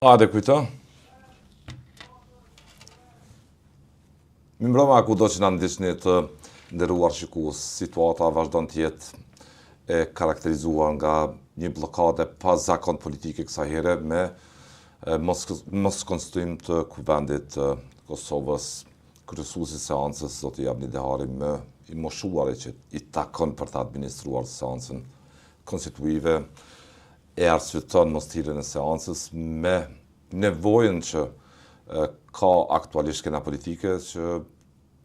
Hajde kujto. Mi mbroma ku do që na ndiqni të nderuar shikues, situata vazhdon të jetë e karakterizuar nga një bllokade pa zakon politike kësaj here me mos konstituim të kuvendit të Kosovës. Kryesuesi i seancës zoti Javni Dehari më i moshuar që i takon për të administruar seancën konstituive e arsyeton mosthirrjen e seancës me nevojën që ka aktualisht kena politike që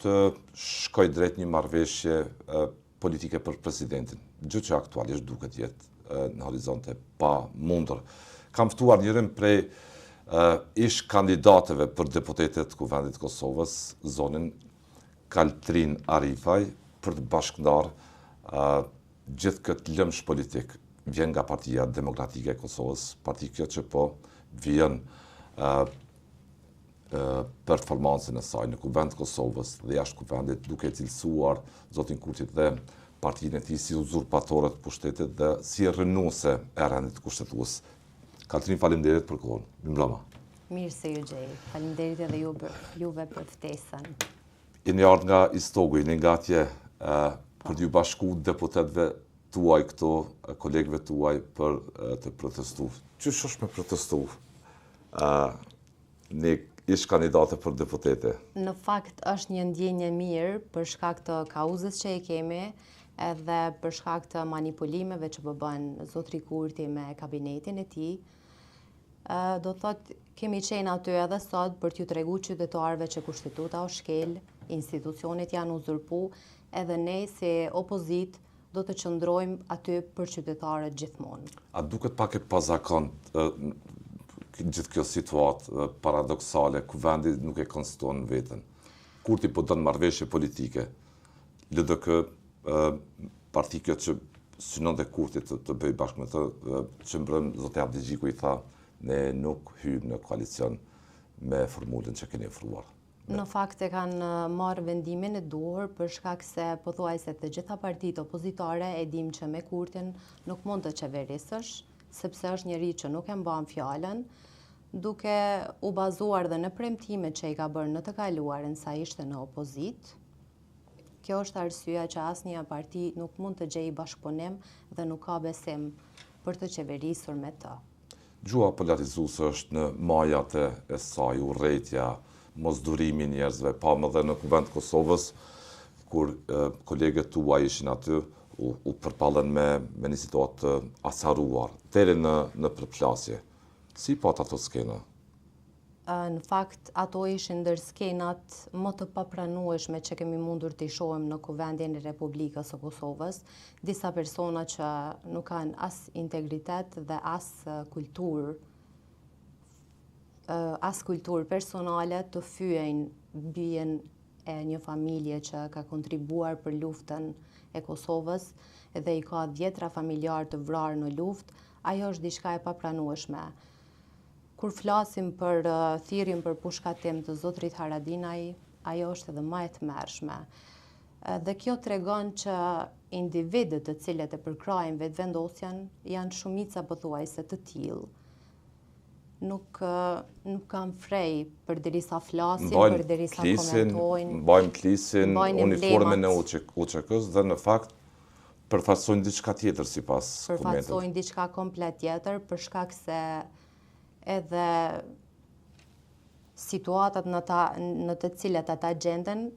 të shkoj drejt një marrëveshje politike për presidentin, gjë që aktualisht duket jetë në horizonte pa mundur. Kam ftuar njërin prej ish kandidatëve për deputetet të Kuvendit të Kosovës, zonin Kaltrin Arifaj, për të bashkëndarë gjithë këtë lëmsh politik. Vjen nga Partia Demokratike e Kosovës, parti kjo që po vjen performancën e saj në Kuvend të Kosovës dhe jashtë Kuvendit, duke cilësuar zotin Kurtit dhe partinë e tij si uzurpatore të pushtetit dhe si rënuese e rendit kushtetues. Kaltrin, faleminderit për kohën. Mirëmbrëma. Mirë se ju gjej. Faleminderit edhe juve për ftesën. Jeni ardhur nga Istogu, jeni gatje për t'ju bashku deputetëve tuaj këto, kolegëve tuaj për të protestuar. Ç'është është me protestu? Ne ish kandidate për deputete. Në fakt është një ndjenjë mirë për shkak të kauzës që e kemi, edhe për shkak të manipulimeve që po bën zotri Kurti me kabinetin e tij. Do thotë kemi qenë aty edhe sot për t'ju treguar qytetarëve që kushtetuta o shkel, institucionet janë uzurpu, edhe ne si opozitë do të qëndrojmë aty për qytetarët gjithmonë. A duket pak e pazakon gjithë kjo situatë paradoksale, kuvendi nuk e konstituon veten. Kurti po don marrëveshje politike. LDK, parti kjo që synon dhe Kurti të bëj bashkë me të, që mbrëm zoti Abdi Gjiku i tha, ne nuk hyjmë në koalicion me formulën që keni ofruar. Në fakt e kanë marrë vendimin e duhur për shkak se pothuajse të gjitha partitë opozitare e dim që me Kurtin nuk mund të qeverisësh, sepse është njëri që nuk e mban fjalën, duke u bazuar dhe në premtimet që i ka bërë në të kaluarën sa ishte në opozitë. Kjo është arsyeja që asnjë parti nuk mund të gjejë bashkëpunim dhe nuk ka besim për të qeverisur me të. Gjua polarizuese është në majat e saj, urrëtia, mosdurimi njerëzve, pa më dhe në Kuvend të Kosovës, kur kolegët tuaj ishin aty, u përpallen me një situatë të asaruar, deri në përplasje. Si pat ato skena? Në fakt, ato ishin ndër skenat më të papranueshme që kemi mundur të shohim në Kuvendin e Republikës së Kosovës, disa persona që nuk kanë as integritet dhe as kulturë personale të fyejnë bijen e një familje që ka kontribuar për luftën e Kosovës dhe i ka 10 familjarë të vrarë në luftë, ajo është diçka e papranueshme. Kur flasim për thirrjen për pushkatim të zotrit Haradinaj, ajo është edhe më e tmerrshme. Dhe kjo tregon që individët të cilët e përkrajnë vetëvendosjen janë shumica pothuajse të tillë. Nuk kanë frej përderisa flasin, përderisa komentojnë. Mbajmë klisin, uniformën e UÇK-s dhe në fakt përfaqësojnë diçka tjetër sipas komenteve. Përfaqësojnë diçka komplet tjetër për shkak se edhe situatat në të cilat ata gjenden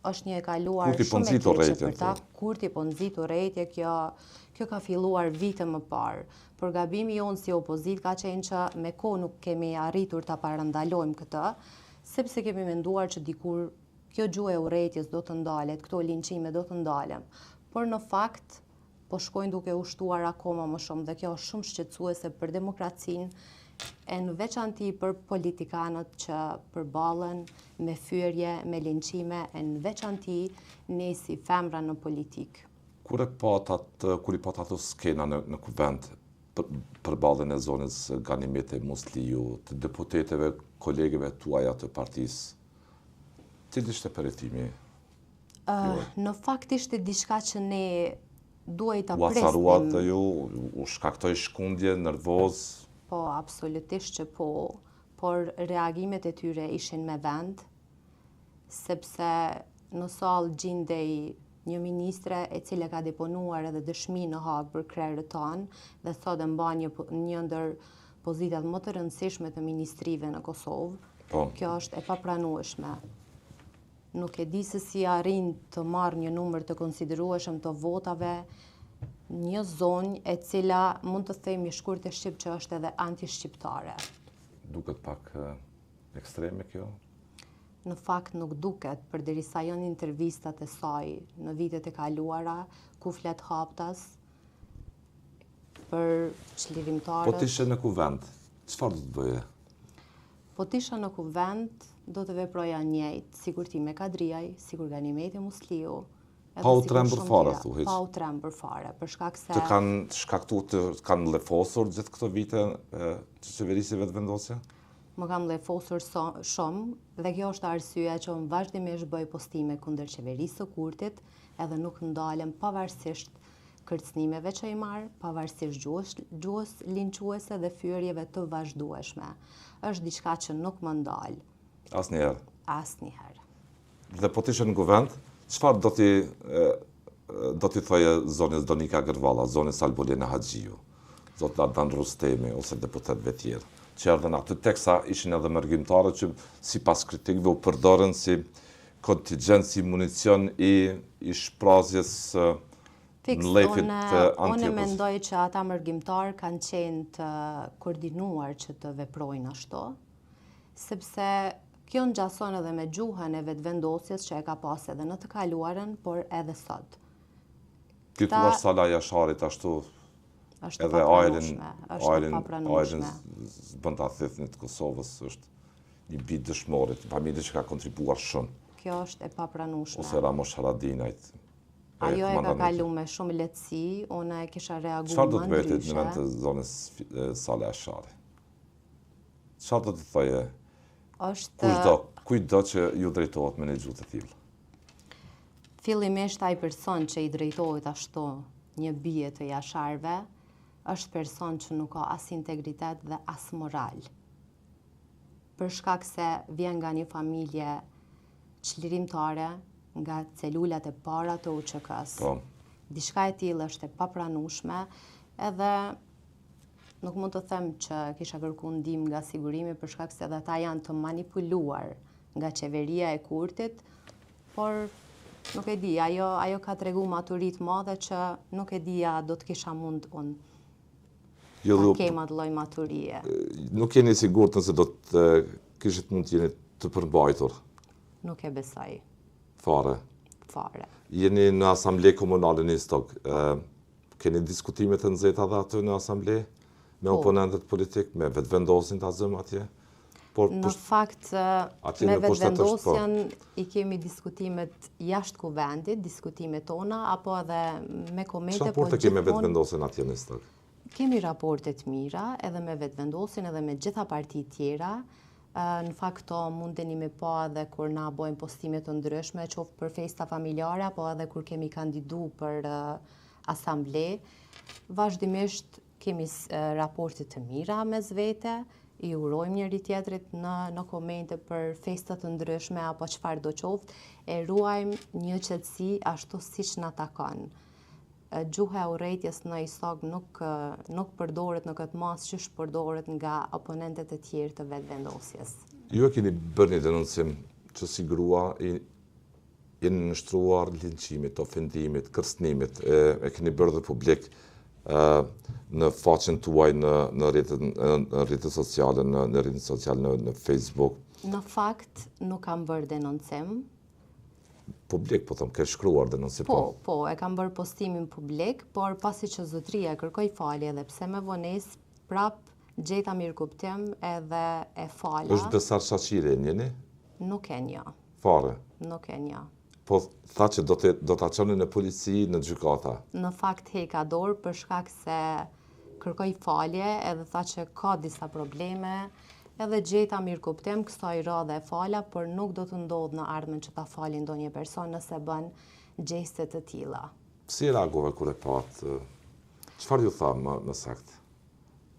është një e kaluar shumë e keqe për ta. Kurti po nxit urrëtie, kjo ka filluar vite më parë. Por gabimi jonë si opozitë ka qenë që me kohë nuk kemi arritur ta parandalojmë këtë, sepse kemi menduar që dikur kjo gjuhë e urrëties do të ndalet, këto linçime do të ndalen. Por në fakt po shkojnë duke u shtuar akoma më shumë dhe kjo është shumë shqetësuese për demokracinë, e në veçanti për politikanët që përballen me fyrje, me linçime, e në veçanti ne si femra në politikë. Kur i pat ato skena në Kuvend, përballen e zonës Ganimete Musliu, të deputeteve, kolegëve tuaja të partisë, cili ishte përjetimi? Në fakt ishte diçka që ne duhej ta presim. U acaruat ju, u shkaktoi shkundje, nervoz? Po, absolutisht që po, por reagimet e tyre ishin me vend, sepse në sallë gjindej një ministre e cila ka deponuar edhe dëshmi në Hag për krerët tanë dhe thot e mban një ndër pozitat më të rëndësishme të ministrive në Kosovë. Po. Kjo është e papranueshme. Nuk e di se si arrin të marrë një numër të konsiderueshëm të votave një zonjë e cila mund të themi shkurt e shqip që është edhe anti-shqiptare. Duket pak ekstreme kjo? Në fakt nuk duket, përderisa janë intervistat e saj në vitet e kaluara, ku flet haptas për çlirimtarët. Po t'ishe në kuvend, çfarë do të bëje? Po t'isha në kuvend, do të veproja njëjtë, sikur ti me Kadriaj, sikur Ganimeti Musliu. Pa u trembur fare, thuhet. Pa u trembur fare, për shkak se... Të kanë shkaktuar të kanë lefosur gjithë këto vite të qeverisjeve të vendosja? Më kam lefosur shumë dhe kjo është arsyeja që unë vazhdimisht bëj postime kundër qeverisë së Kurtit, edhe nuk ndalem pavarësisht kërcënimeve që i marr, pavarësisht gjuhës linquese dhe fyerjeve të vazhdueshme. Është diçka që nuk më ndal. Asnjëherë. Asnjëherë. Dhe po t'ishe në kuvend, çfarë do t'i thoje zonës Donika Gërvalla, zonës Albolena Haxhiu, zot Adnan Rustemi ose deputetëve tjerë, që erdhen aty teksa ishin edhe mërgjimtarë që sipas kritikëve u përdorën si kontingent, si municion i shprazjes në lefit të Unë antipës. mendoj që ata mërgjimtarë kanë qenë të koordinuar që të veprojnë ashtu, sepse kjo ngjason edhe me gjuhën e vetëvendosjes që e ka pas edhe në të kaluarën, por edhe sot. Ti thua Sala Jasharit ashtu Është edhe papranueshme. bën ta thithnin të Kosovës është një bit dëshmorit, familje që ka kontribuar shumë. Kjo është e papranueshme. Ose Ramosh Haradinajt. Ajo e ka kalu me shumë lehtësi, unë e kisha reaguar më Çfarë do të bëjte në vend ndryshe. të zonës Sala Jashari? Çfarë do të thoje kujdo që ju drejtohet me një gjuhë të tillë? Fillimisht ai person që i drejtohet ashtu një bie të Jasharve, është person që nuk ka as integritet dhe as moral. Për shkak se vjen nga një familje çlirimtare, nga celulat e para të UÇK-s. Po. Diçka e tillë është e papranueshme, edhe nuk mund të them që kisha kërkuar ndihmë nga sigurimi për shkak se edhe ata janë të manipuluar nga qeveria e Kurtit, por nuk e di, ajo ka tregu maturit madhe që nuk e dija do të kisha mund unë ta kem atë lloj maturie. Nuk jeni sigurt nëse do të kishit mund të jeni të përmbajtur Nuk e besoj. fare. Fare. Jeni në asamble komunale në Istok. Keni diskutime të nxehta dhe aty në asamble me oponentët politik, me vetëvendosin ta zëm atje? Në fakt, me vetëvendosjen i kemi diskutimet jashtë kuvendit, diskutimet tona, apo edhe me komete. Çfarë raporte kemi me vetëvendosjen atje në Istok? Kemi raportet mira, edhe me vetëvendosjen, edhe me gjitha partit tjera. Në fakt, to mundeni me pa edhe kur na bojmë postime të ndryshme, qoftë për festa familjare, apo edhe kur kemi kandidu për asamble. Vazhdimisht kemi raportet të mira mes vete, i urojmë njëri tjetrit në komente për festat të ndryshme apo çfarë do qoftë, e ruajmë një qetësi ashtu siç na takon. Gjuha e urrëties në Istok nuk përdoret në këtë mas që përdoret nga oponentët e tjerë të vetëvendosjes. Ju e keni bërë një denuncim që si grua jeni nështruar linçimit, ofendimit, kërcënimit, e keni bërë dhe publik në faqen tuaj në rrjetet sociale, në rrjetet sociale në Facebook. Në fakt nuk kam bërë denoncim. Publik, po thëmë, ke shkruar denuncim? Po, e kam bërë postimin publik, por pasi që zotëria kërkoi falje dhe pse me vonesë, prap gjeta mirëkuptim edhe e fala. Është Besar Shaqiri, njeni? Nuk e njo. Fare? Nuk e njo. Po tha që do ta çoni në polici, në gjykata? Në fakt heka dorë për shkak se kërkoi falje edhe tha që ka disa probleme, edhe gjeta mirëkuptim kësaj radhe e fala, por nuk do të ndodhë në ardhmen që ta fali ndonjë person nëse bën gjeste të tilla. Si reagove kur e pat? Çfarë ju tha më saktë?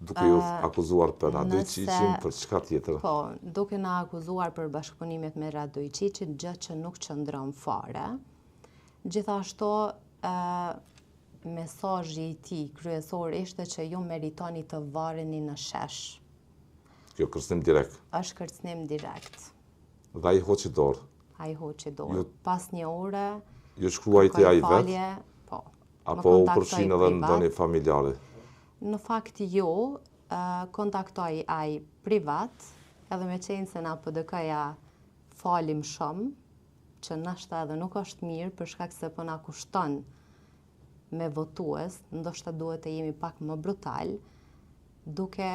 Duke ju akuzuar për Radoj Qiqin, për çka tjetër? Po, duke na akuzuar për bashkëpunimet me Radoj Qiqin, gjë që nuk qëndron fare. Gjithashtu, mesazhi i tij kryesor ishte që ju meritoni të varreni në shesh. Kjo kërcënim direkt. Është kërcënim direkt. Dhe ai hoqi dorë. Ai hoqi dorë. Pas një ore, ju shkruajti ai vetë? Po. Apo u përfshin edhe në ndonjë familjare? Në fakt jo, kontaktoi ai privat, edhe me qenë se na PDK-ja falim shumë, që nashta edhe nuk është mirë për shkak se po na kushton me votues, ndoshta duhet të jemi pak më brutal, duke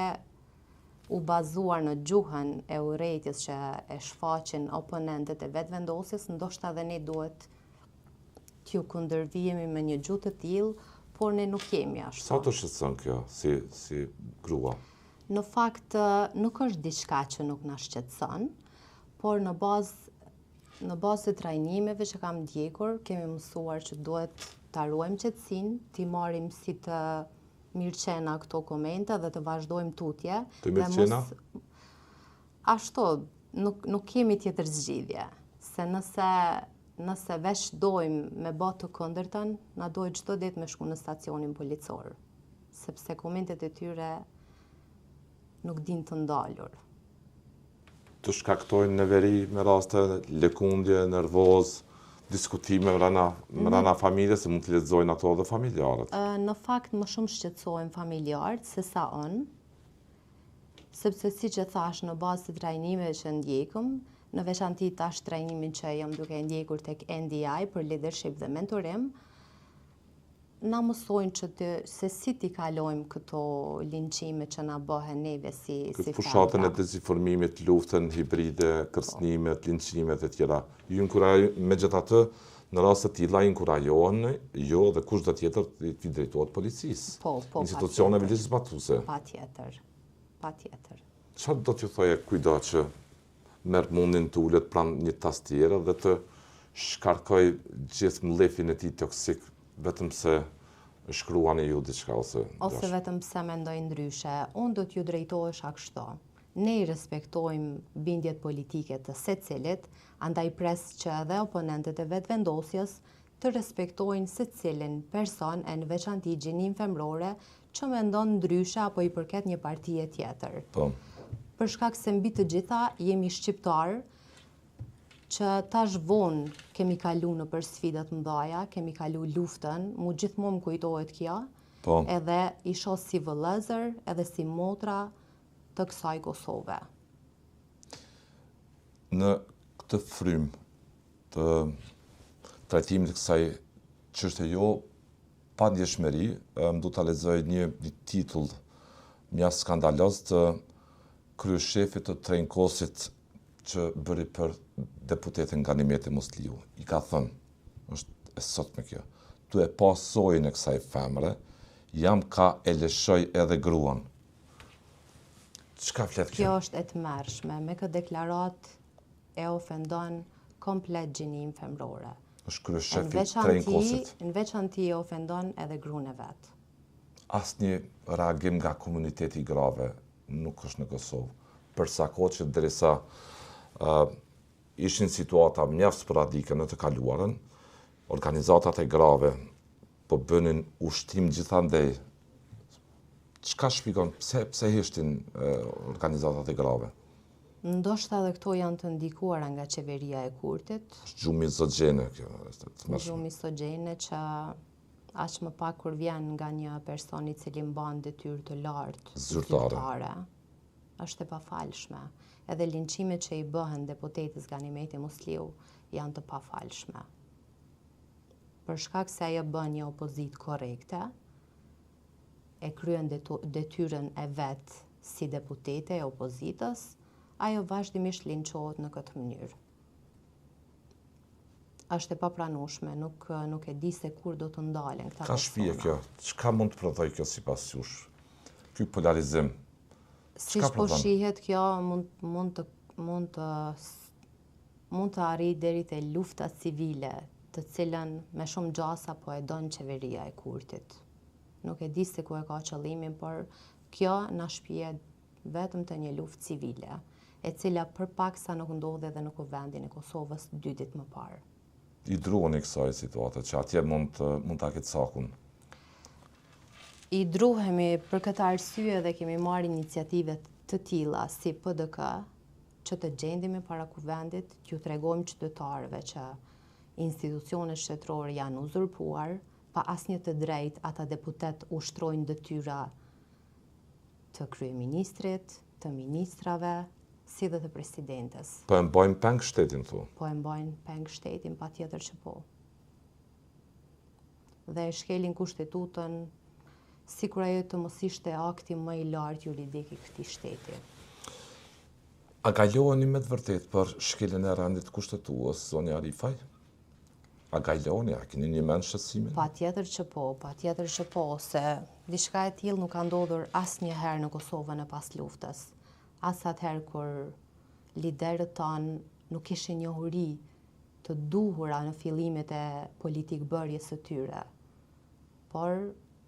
u bazuar në gjuhën e urrejtjes që e shfaqin oponentët e vetëvendosjes, ndoshta edhe ne duhet t'ju kundërvijemi me një gjuhë të tillë, por ne nuk jemi ashtu. Sa të shqetëson kjo si grua? Në fakt nuk është diçka që nuk na shqetëson, por në bazë të trajnimeve që kam ndjekur, kemi mësuar që duhet ta ruajmë qetësinë, t'i marrim si të mirëqena këto komente dhe të vazhdojmë tutje. Të mirëqena? Ashtu, nuk kemi tjetër zgjidhje, se nëse veç dojmë me bë të kundërtën, na duhet çdo ditë me shku në stacionin policor, sepse komentet e tyre nuk din të ndalur. Të shkaktojnë neveri me raste lëkundje, nervoz, diskutime mrena familjes, se mund të lexojnë ato dhe familjarët? Në fakt më shumë shqetësohen familjarët se sa unë, sepse siç e thash në bazë të trajnimeve që ndjekëm, në veçanti tash trajnimin që jam duke ndjekur tek NDI për leadership dhe mentorim, na mësojnë që se si t'i kalojmë këto linçime që na bëhen neve si Këtë fushatën e dezinformimit, luftën hibride, kërcënimet, linçimet e tjera. Ju megjithatë, në raste të tilla inkurajohen jo dhe kushdo tjetër t'i drejtohet policisë. Po, institucioneve legjizlatuese. Patjetër. Çfarë do t'ju thoje kujdo që merr mundin të ulet pranë një tastiere dhe të shkarkoj gjithë mllefin e tij toksik vetëm se shkruani ju diçka ose vetëm pse mendoj ndryshe. Unë do t'ju drejtohesha kështu. Ne i respektojmë bindjet politike të secilit, andaj pres që edhe oponentët e vetëvendosjes të respektojnë secilin person e në veçanti gjininë femrore që mendon ndryshe apo i përket një partije tjetër. Po. Për shkak se mbi të gjitha jemi shqiptar, që tash vonë kemi kalu në për sfidat mëdha, kemi kalu luftën, mu gjithmonë më kujtohet kjo, edhe i shoh si vëllezër, edhe si motra të kësaj Kosove. Në këtë frymë të trajtimit të kësaj çështje jo pa ndjeshmëri, më du ta lexoj një titull mjaft skandaloz të kryeshefit të Trenkosit që bëri për deputetin Ganimeti Musliu. I ka thënë, është e sotme kjo, tu e pa sojën e kësaj femre, jam ka e lëshoj edhe gruan. Çka flet kjo? Kjo është e tmerrshme, me këtë deklarat e ofendon komplet gjininë femrore. Është kryeshefi i Trenkosit. Në veçanti e ofendon edhe gruan e vet. Asnjë reagim nga komuniteti i grave nuk është në Kosovë. Për sa kohë që derisa ishin situata mjaft sporadike në të kaluarën, organizatat e grave po bënin ushtim gjithandej. Çka shpjegon pse heshtin organizatat e grave? Ndoshta edhe këto janë të ndikuara nga qeveria e Kurtit. Gjumë mizogjene kjo. Gjumë mizogjene që aq më pak kur vjen nga një person i cili mban detyrë të lartë zyrtare, është e pafalshme. Edhe linçimet që i bëhen deputetit Ganimeti Musliu janë të pafalshme. Për shkak se ajo bën një opozitë korrekte, e kryen detyrën e vet si deputete e opozitës, ajo vazhdimisht linçohet në këtë mënyrë. Është e papranueshme, nuk e di se kur do të ndalen këta persona. Ka shpije kjo? Çka mund të prodhoj kjo sipas jush? Ky polarizim. Siç po shihet kjo mund të arrijë deri te lufta civile, të cilën me shumë gjasa po e don qeveria e Kurtit. Nuk e di se ku e ka qëllimin, por Kjo na shpije vetëm të një luftë civile, e cila përpaksa nuk ndodhe edhe në kuvendin e Kosovës 2 ditë më parë. I druheni kësaj situate, që atje mund ta ketë sakun? I druhemi për këtë arsye dhe kemi marrë iniciative të tilla si PDK, që të gjendemi para kuvendit, t'ju tregojmë qytetarëve që institucionet shtetërore janë uzurpuar, pa asnjë të drejtë ata deputet ushtrojnë detyra të kryeministrit, të ministrave, si dhe të presidentes. Po e mbajnë peng shtetin, thu? Po e mbajnë peng shtetin, patjetër që po. Dhe e shkelin kushtetutën, sikur ajo të mos ishte akti më i lartë juridik i këtij shteti. A gajloheni me të vërtet për shkeljen e rendit kushtetues, zoni Arifaj? A gajloheni, a keni një mend shqetësimin? Patjetër që po, se diçka e tillë nuk ka ndodhur asnjëherë në Kosovën e pas luftës. As atëherë kur liderët tanë nuk kishin njohuri të duhura në fillimet e politikbërjes së tyre. Por